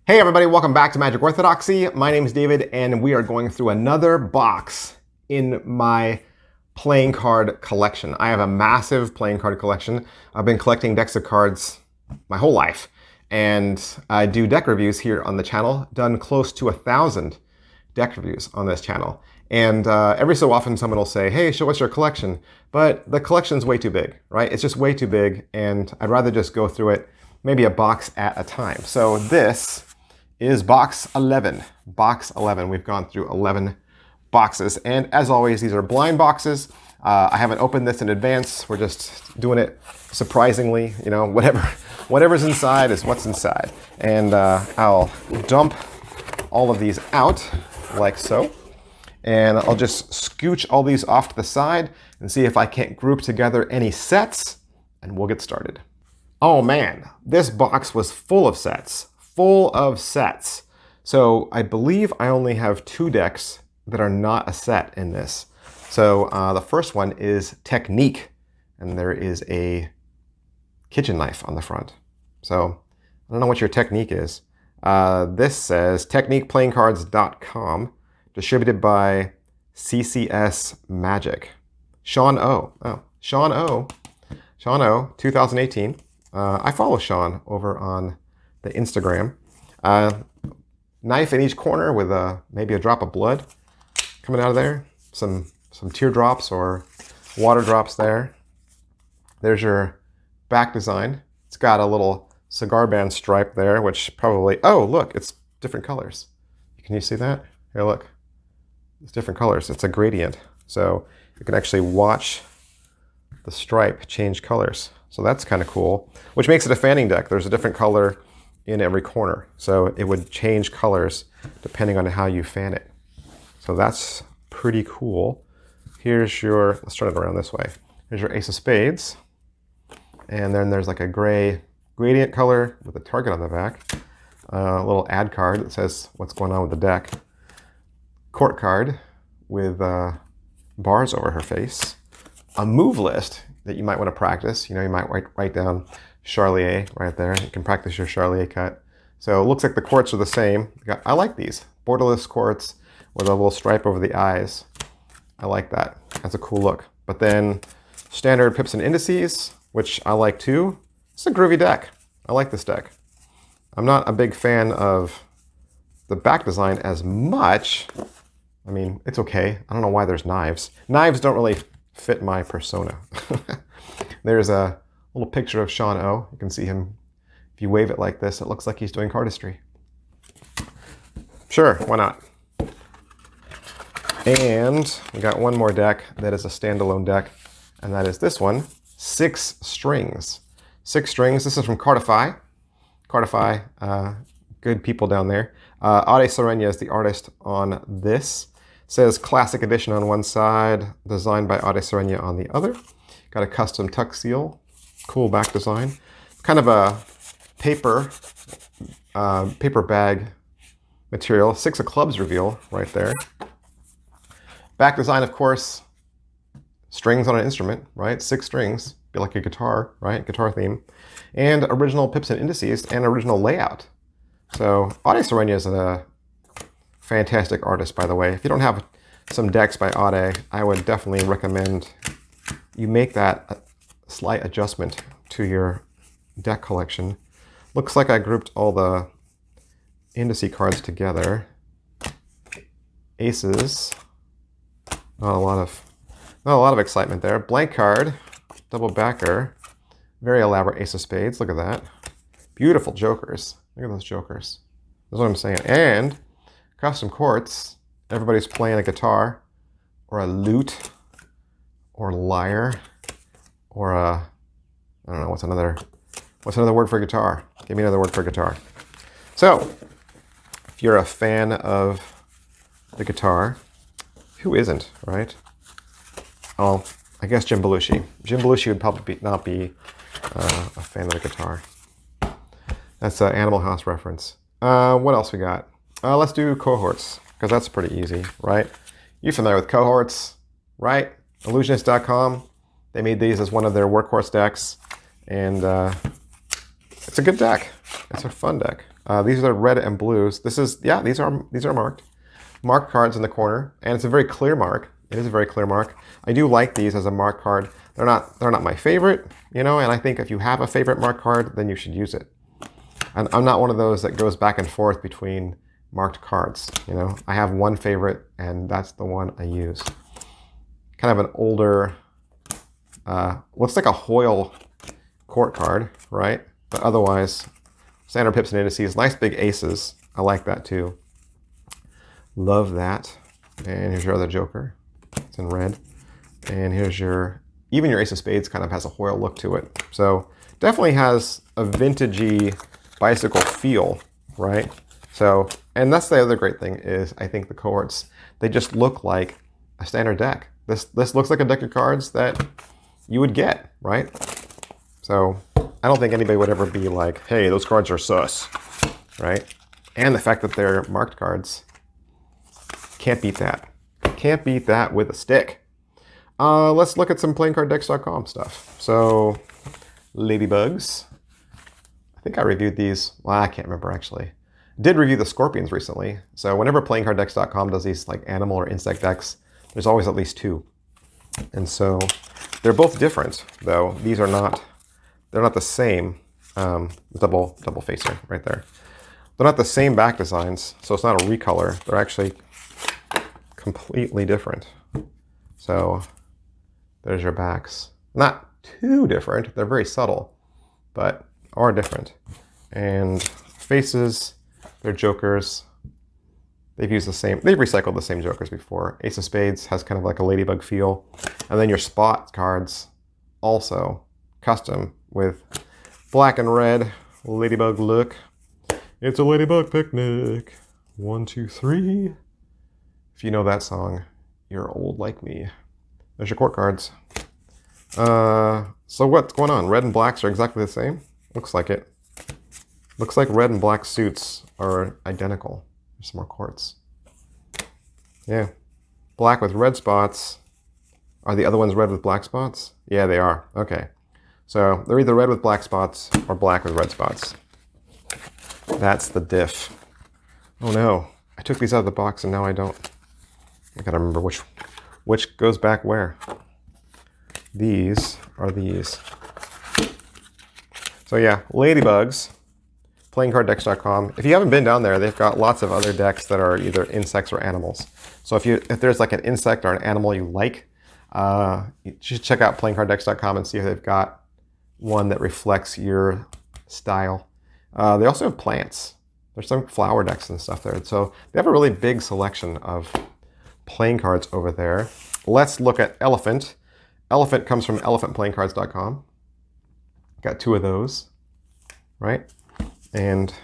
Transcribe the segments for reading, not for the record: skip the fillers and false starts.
Hey everybody, welcome back to Magic Orthodoxy. My name is David and we are going through another box in my playing card collection. I have a massive playing card collection. I've been collecting decks of cards my whole life, and I do deck reviews here on the channel, done close to 1,000 deck reviews on this channel. And every so often someone will say, hey, show us your collection. But the collection's way too big, right? It's just way too big, and I'd rather just go through it maybe a box at a time. So this is box 11. Box 11. We've gone through 11 boxes. And as always, these are blind boxes. I haven't opened this in advance. We're just doing it surprisingly. You know, whatever's inside is what's inside. And I'll dump all of these out like so. And I'll just scooch all these off to the side and see if I can't group together any sets, and we'll get started. Oh man, this box was full of sets. Full of sets. So I believe I only have 2 decks that are not a set in this. So the first one is Technique, and there is a kitchen knife on the front. So I don't know what your Technique is. This says techniqueplayingcards.com, distributed by CCS Magic. Sean O. Oh, Sean O. Sean O, 2018. I follow Sean over on the Instagram. Knife in each corner with maybe a drop of blood coming out of there. Some teardrops or water drops there. There's your back design. It's got a little cigar band stripe there, which probably, oh look, it's different colors. Can you see that? Here, look. It's different colors. It's a gradient. So you can actually watch the stripe change colors. So that's kind of cool, which makes it a fanning deck. There's a different color in every corner. So it would change colors depending on how you fan it. So that's pretty cool. Here's your, let's turn it around this way. Here's your Ace of Spades. And then there's like a gray gradient color with a target on the back. A little ad card that says what's going on with the deck. Court card with bars over her face. A move list that you might want to practice. You know, you might write down Charlier right there. You can practice your Charlier cut. So it looks like the quartz are the same. I like these. Borderless quartz with a little stripe over the eyes. I like that. That's a cool look. But then standard pips and indices, which I like too. It's a groovy deck. I like this deck. I'm not a big fan of the back design as much. I mean, it's okay. I don't know why there's knives. Knives don't really fit my persona. There's a little picture of Sean O. You can see him. If you wave it like this, it looks like he's doing cardistry. Sure, why not? And we got one more deck that is a standalone deck, and that is this one, 6 Strings. 6 Strings, this is from Cardify. Cardify, good people down there. Ade Serenia is the artist on this. It says Classic Edition on one side, designed by Ade Serenia on the other. Got a custom tuck seal. Cool back design. Kind of a paper bag material. 6 of Clubs reveal right there. Back design, of course, strings on an instrument, right? 6 strings, be like a guitar, right? Guitar theme. And original pips and indices and original layout. So Ade Serenia is a fantastic artist, by the way. If you don't have some decks by Ade, I would definitely recommend you make that slight adjustment to your deck collection. Looks like I grouped all the indice cards together. Aces. Not a lot of excitement there. Blank card, double backer, very elaborate Ace of Spades. Look at that. Beautiful jokers. Look at those jokers. That's what I'm saying. And custom quartz. Everybody's playing a guitar or a lute or lyre or a, I don't know, what's another word for guitar? Give me another word for guitar. So, if you're a fan of the guitar, who isn't, right? Oh, I guess Jim Belushi. Jim Belushi would probably not be a fan of the guitar. That's an Animal House reference. What else we got? Let's do cohorts, because that's pretty easy, right? You're familiar with cohorts, right? Illusionist.com. They made these as one of their workhorse decks, and it's a good deck. It's a fun deck. These are the red and blues. This is, yeah, these are marked. Marked cards in the corner, and it's a very clear mark. It is a very clear mark. I do like these as a marked card. They're not my favorite, you know, and I think if you have a favorite marked card, then you should use it. And I'm not one of those that goes back and forth between marked cards, you know. I have one favorite, and that's the one I use. Kind of an older, looks like a Hoyle court card, right? But otherwise, standard pips and indices, nice big aces. I like that too. Love that. And here's your other joker. It's in red. And here's your, even your ace of spades kind of has a Hoyle look to it. So definitely has a vintagey bicycle feel, right? So, and that's the other great thing is I think the cohorts, they just look like a standard deck. This looks like a deck of cards that you would get, right? So I don't think anybody would ever be like, hey, those cards are sus, right? And the fact that they're marked cards, can't beat that. Can't beat that with a stick. Let's look at some playingcarddex.com stuff. So, ladybugs. I think I reviewed these. Well, I can't remember actually. Did review the scorpions recently. So whenever playingcarddex.com does these like animal or insect decks, there's always at least two. And so they're both different, though. These are not, they're not the same. Double facer right there. They're not the same back designs, so it's not a recolor. They're actually completely different. So there's your backs. Not too different. They're very subtle, but are different. And faces, they're jokers. They've used the same, they've recycled the same jokers before. Ace of Spades has kind of like a ladybug feel. And then your spot cards, also custom with black and red ladybug look. It's a ladybug picnic. 1, 2, 3. If you know that song, you're old like me. There's your court cards. So what's going on? Red and blacks are exactly the same? Looks like it. Looks like red and black suits are identical. There's some more courts. Yeah. Black with red spots. Are the other ones red with black spots? Yeah, they are. Okay. So they're either red with black spots or black with red spots. That's the diff. Oh no. I took these out of the box and now I don't. I gotta remember which goes back where. These are these. So yeah, ladybugs. Playingcarddex.com. If you haven't been down there, they've got lots of other decks that are either insects or animals. So if there's like an insect or an animal you like, you should check out playingcarddex.com and see if they've got one that reflects your style. They also have plants. There's some flower decks and stuff there. So they have a really big selection of playing cards over there. Let's look at Elephant. Elephant comes from elephantplayingcards.com. Got two of those, right? And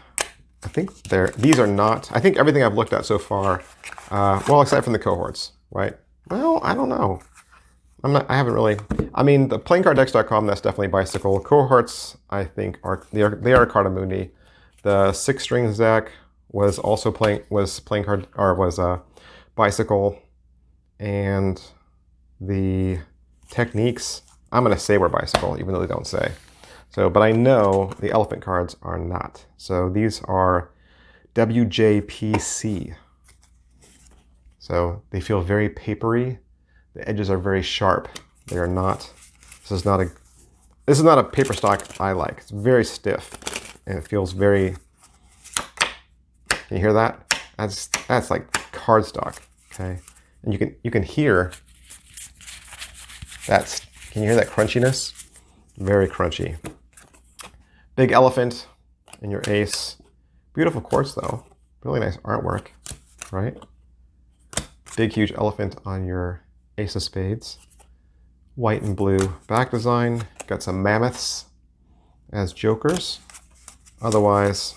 I think these are not, I think everything I've looked at so far, well, aside from the cohorts, right? Well, I don't know. I haven't really, I mean, the playingcarddex.com, that's definitely bicycle. Cohorts, I think, they are Cardamundi. The 6 strings deck was also bicycle. And the techniques, I'm going to say were bicycle, even though they don't say. So, but I know the elephant cards are not. So these are WJPC. So they feel very papery. The edges are very sharp. They are not, this is not a paper stock I like. It's very stiff and it feels very, can you hear that? That's like cardstock, okay? And you can hear can you hear that crunchiness? Very crunchy. Big elephant in your ace. Beautiful quartz though. Really nice artwork, right? Big huge elephant on your ace of spades. White and blue back design. Got some mammoths as jokers. Otherwise,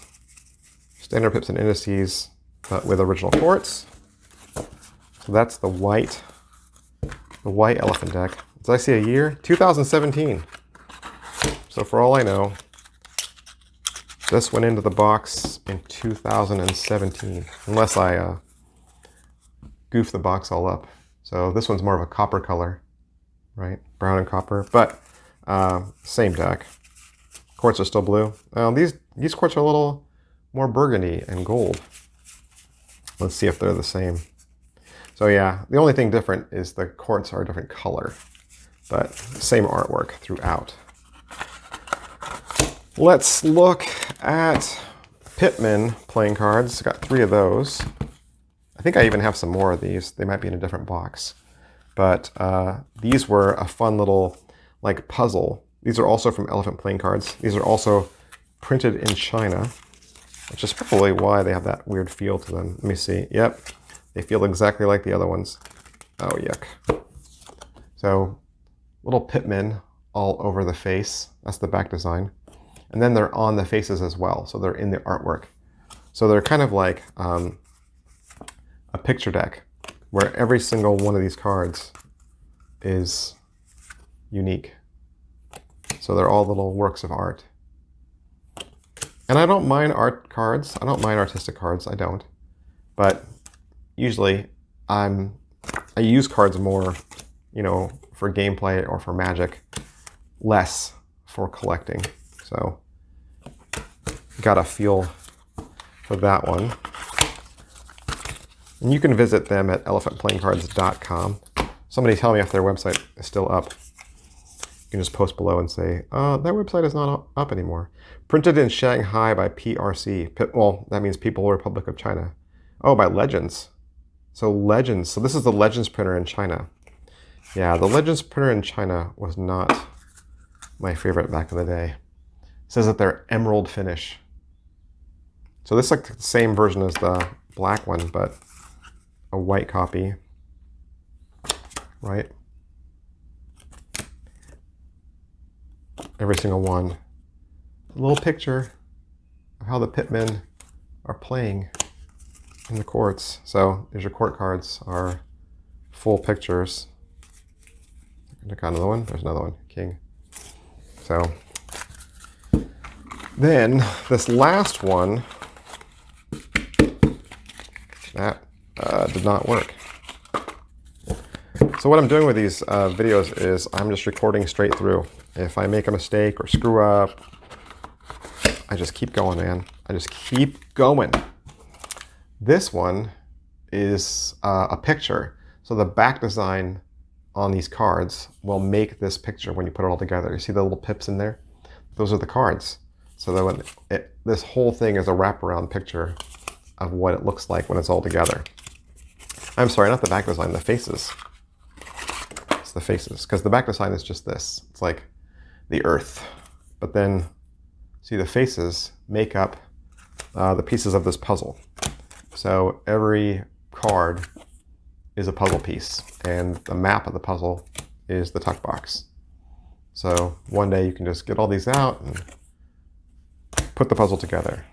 standard pips and indices, but with original quartz. So that's the white elephant deck. Did I see a year? 2017. So for all I know, this went into the box in 2017, unless I goof the box all up. So this one's more of a copper color, right? Brown and copper, but same deck. Quartz are still blue. These quartz are a little more burgundy and gold. Let's see if they're the same. So yeah, the only thing different is the quartz are a different color, but same artwork throughout. Let's look at Pittman playing cards. Got 3 of those. I think I even have some more of these. They might be in a different box. But these were a fun little like puzzle. These are also from Elephant playing cards. These are also printed in China, which is probably why they have that weird feel to them. Let me see. Yep, they feel exactly like the other ones. Oh, yuck. So little Pittman all over the face. That's the back design. And then they're on the faces as well. So they're in the artwork. So they're kind of like a picture deck where every single one of these cards is unique. So they're all little works of art. And I don't mind art cards. I don't mind artistic cards. I don't. But usually I use cards more, you know, for gameplay or for Magic, less for collecting. So got a feel for that one. And you can visit them at elephantplayingcards.com. Somebody tell me if their website is still up. You can just post below and say, that website is not up anymore. Printed in Shanghai by PRC. Well, that means People Republic of China. Oh, by Legends. So Legends. So this is the Legends printer in China. Yeah, the Legends printer in China was not my favorite back in the day. It says that they're emerald finish. So this is like the same version as the black one, but a white copy, right? Every single one. A little picture of how the Pittmen are playing in the courts. So there's your court cards are full pictures. Got another one. There's another one. King. So then this last one, that did not work. So what I'm doing with these videos is I'm just recording straight through. If I make a mistake or screw up, I just keep going, man. I just keep going. This one is a picture. So the back design on these cards will make this picture when you put it all together. You see the little pips in there? Those are the cards. So that when this whole thing is a wraparound picture of what it looks like when it's all together. I'm sorry, not the back design, the faces. It's the faces, because the back design is just this. It's like the earth. But then, see, the faces make up the pieces of this puzzle. So every card is a puzzle piece, and the map of the puzzle is the tuck box. So one day you can just get all these out and put the puzzle together.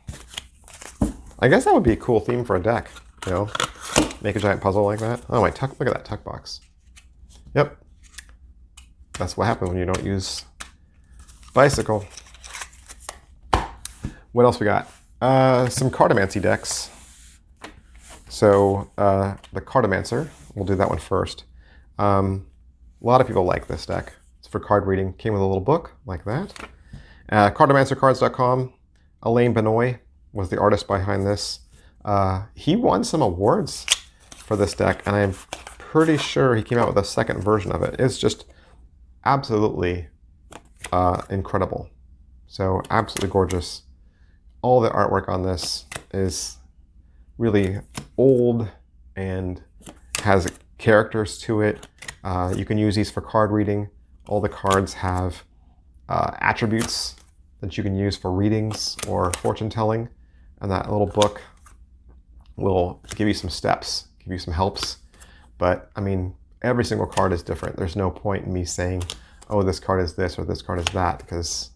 I guess that would be a cool theme for a deck, you know? Make a giant puzzle like that. Oh, my tuck, look at that tuck box. Yep. That's what happens when you don't use bicycle. What else we got? Some Cartomancy decks. So the Cartomancer, we'll do that one first. A lot of people like this deck. It's for card reading. Came with a little book like that. Cartomancercards.com. Alain Benoit was the artist behind this. He won some awards for this deck, and I'm pretty sure he came out with a second version of it. It's just absolutely incredible. So absolutely gorgeous. All the artwork on this is really old and has characters to it. You can use these for card reading. All the cards have attributes that you can use for readings or fortune telling. And that little book will give you some steps, give you some helps. But I mean, every single card is different. There's no point in me saying, oh, this card is this or this card is that, because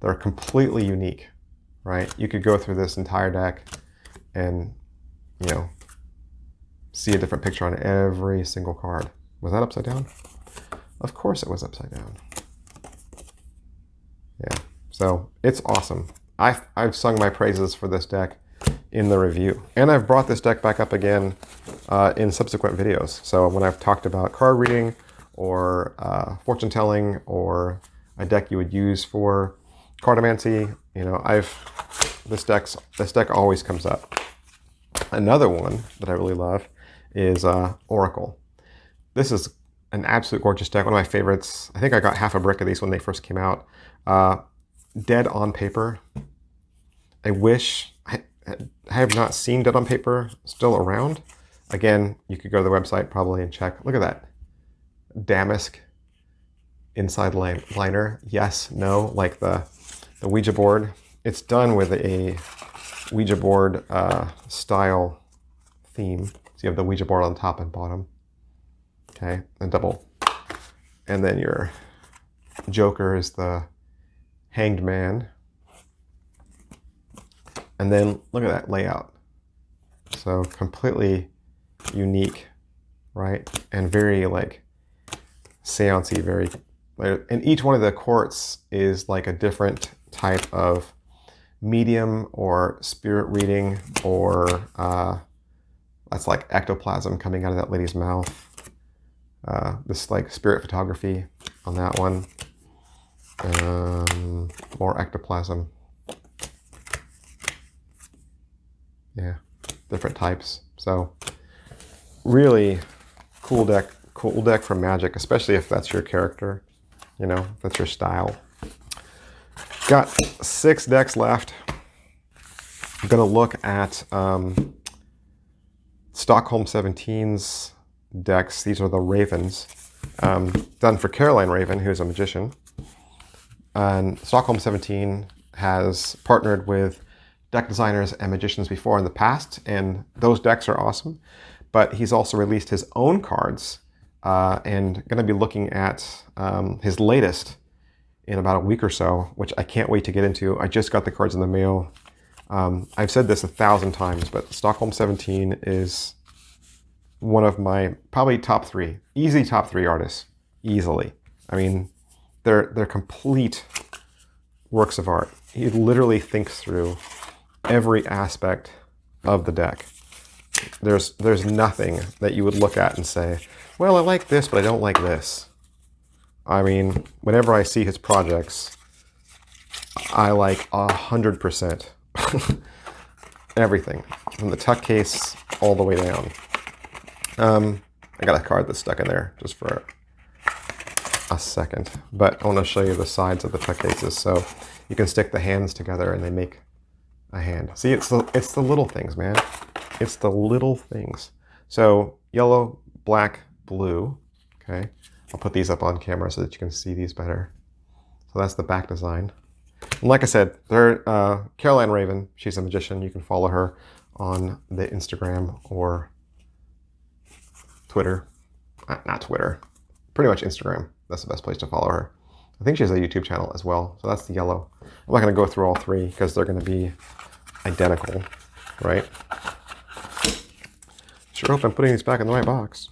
they're completely unique, right? You could go through this entire deck and, you know, see a different picture on every single card. Was that upside down? Of course it was upside down. Yeah, so it's awesome. I've sung my praises for this deck in the review. And I've brought this deck back up again in subsequent videos. So when I've talked about card reading or fortune telling or a deck you would use for cartomancy, you know, I've This deck always comes up. Another one that I really love is Oracle. This is an absolute gorgeous deck, one of my favorites. I think I got half a brick of these when they first came out. Dead on Paper. I wish, I have not seen Dead on Paper still around. Again, you could go to the website probably and check. Look at that. Damask inside liner. Yes, no, like the Ouija board. It's done with a Ouija board style theme. So you have the Ouija board on top and bottom. Okay, and double. And then your Joker is the Hanged Man. And then look at that layout. So completely unique, right? And very like seance-y, very, and each one of the courts is like a different type of medium or spirit reading, or that's like ectoplasm coming out of that lady's mouth. This like spirit photography on that one. More ectoplasm. Yeah, different types. So really cool deck from Magic, especially if that's your character, you know, that's your style. Got 6 decks left. I'm gonna look at Stockholm 17's decks. These are the Ravens, done for Caroline Raven, who's a magician. And Stockholm 17 has partnered with deck designers and magicians before in the past, and those decks are awesome. But he's also released his own cards, and going to be looking at his latest in about a week or so, which I can't wait to get into. I just got the cards in the mail. I've said this 1,000 times, but Stockholm 17 is one of my probably top 3, easy top 3 artists, easily. I mean, they're complete works of art. He literally thinks through every aspect of the deck. There's nothing that you would look at and say, well, I like this, but I don't like this. I mean, whenever I see his projects, I like 100% everything, from the tuck case all the way down. I got a card that's stuck in there just for a second, but I want to show you the sides of the tuck cases so you can stick the hands together and they make a hand. See, it's the little things, man. It's the little things. So yellow, black, blue. Okay, I'll put these up on camera so that you can see these better. So that's the back design. And like I said, they're Caroline Raven. She's a magician. You can follow her on the Instagram or Twitter. Not Twitter. Pretty much Instagram. That's the best place to follow her. I think she has a YouTube channel as well. So that's the yellow. I'm not going to go through all 3 because they're going to be identical, right? Sure hope I'm putting these back in the right box.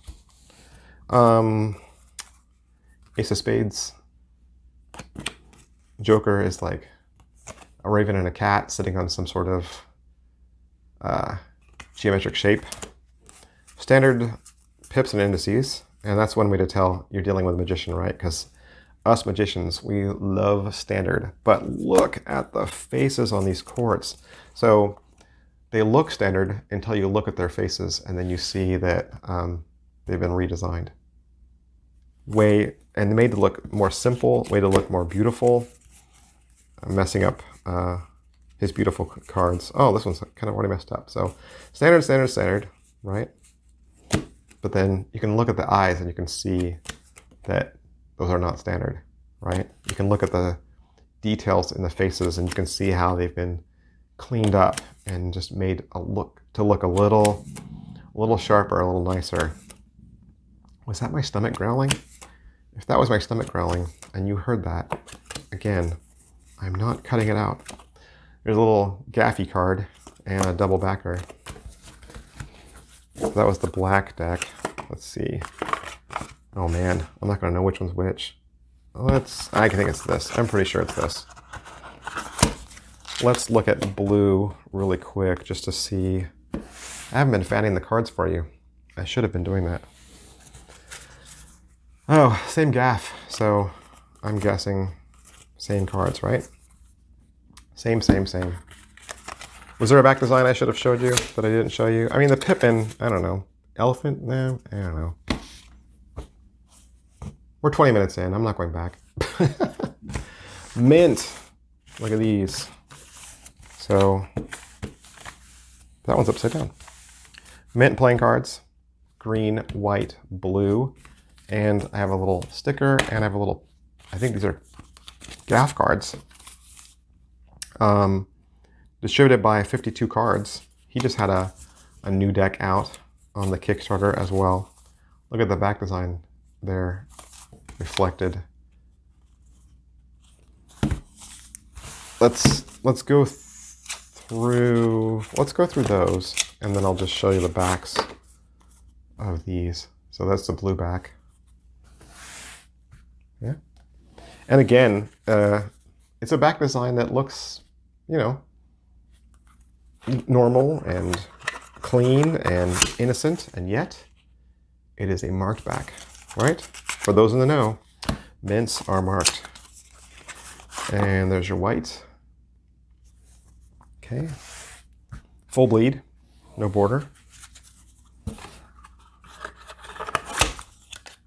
Ace of Spades. Joker is like a raven and a cat sitting on some sort of geometric shape. Standard pips and indices, and that's one way to tell you're dealing with a magician, right? Because us magicians, we love standard, but look at the faces on these courts. So they look standard until you look at their faces, and then you see that they've been redesigned. And made to look more simple, way to look more beautiful. I'm messing up his beautiful cards. Oh, this one's kind of already messed up. So standard, standard, standard, right? But then you can look at the eyes and you can see that those are not standard, right? You can look at the details in the faces and you can see how they've been cleaned up and just made to look a little sharper, a little nicer. Was that my stomach growling? If that was my stomach growling and you heard that, again, I'm not cutting it out. There's a little Gaffy card and a double backer. So that was the black deck. Let's see. Oh man, I'm not gonna know which one's which. I think it's this. I'm pretty sure it's this. Let's look at blue really quick just to see. I haven't been fanning the cards for you. I should have been doing that. Oh, same gaff. So I'm guessing same cards, right? Same. Was there a back design I should have showed you that I didn't show you? I mean, the Pippin, I don't know. Elephant? No, I don't know. We're 20 minutes in. I'm not going back. Mint. Look at these. So, that one's upside down. Mint playing cards. Green, white, blue. And I have a little sticker, and I have a little, I think these are gaff cards. Distributed by 52 Cards. He just had a new deck out on the Kickstarter as well. Look at the back design there reflected. Let's go through those, and then I'll just show you the backs of these. So that's the blue back. Yeah. And again, it's a back design that looks, you know, normal and clean and innocent, and yet it is a marked back, right? For those in the know, mints are marked. And there's your white. Okay. Full bleed, no border.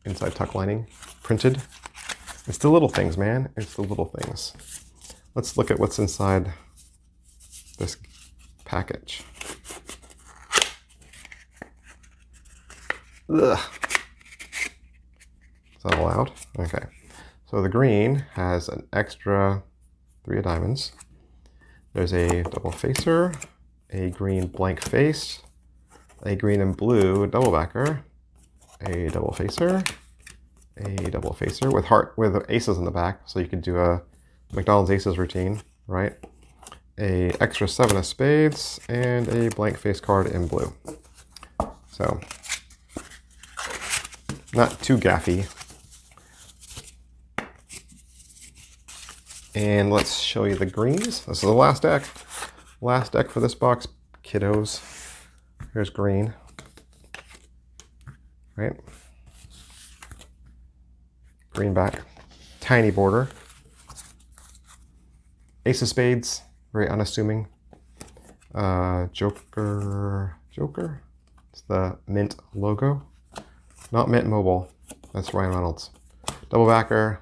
Inside tuck lining, printed. It's the little things, man. It's the little things. Let's look at what's inside this package. Ugh. Is that allowed? Okay. So the green has an extra 3 of diamonds. There's a double facer, a green blank face, a green and blue double backer, a double facer with aces in the back, so you could do a McDonald's aces routine, right? A extra 7 of spades, and a blank face card in blue. So, not too gaffy. And let's show you the greens. This is the last deck. Last deck for this box, kiddos. Here's green. Right? Green back. Tiny border. Ace of spades. Very unassuming. Joker. It's the Mint logo. Not Mint Mobile. That's Ryan Reynolds. Double backer.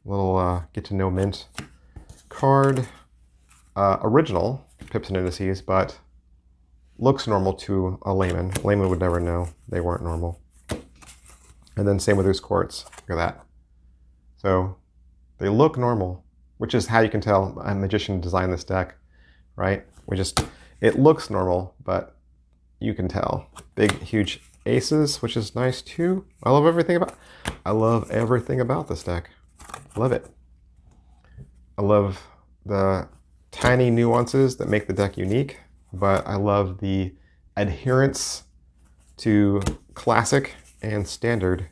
Little get to know Mint card. Original pips and indices, but looks normal to a layman. A layman would never know they weren't normal. And then same with those quartz. Look at that. So they look normal, which is how you can tell a magician designed this deck, right? It looks normal, but you can tell. Big, huge aces, which is nice too. I love everything about this deck. Love it. I love the tiny nuances that make the deck unique, but I love the adherence to classic and standard,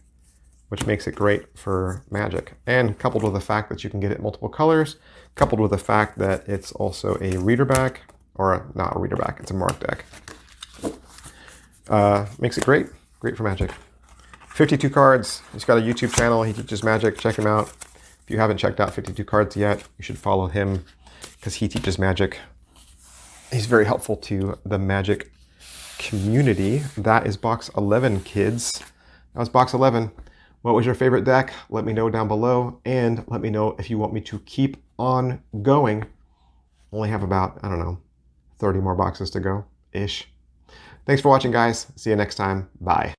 which makes it great for Magic. And coupled with the fact that you can get it multiple colors, coupled with the fact that it's also a reader back, or not a reader back, it's a marked deck. Makes it great for Magic. 52 Cards, he's got a YouTube channel, he teaches Magic, check him out. If you haven't checked out 52 Cards yet, you should follow him because he teaches Magic. He's very helpful to the Magic community. That is box 11, kids. That was box 11. What was your favorite deck? Let me know down below, and let me know if you want me to keep on going. Only have about, I don't know, 30 more boxes to go-ish. Thanks for watching, guys. See you next time. Bye.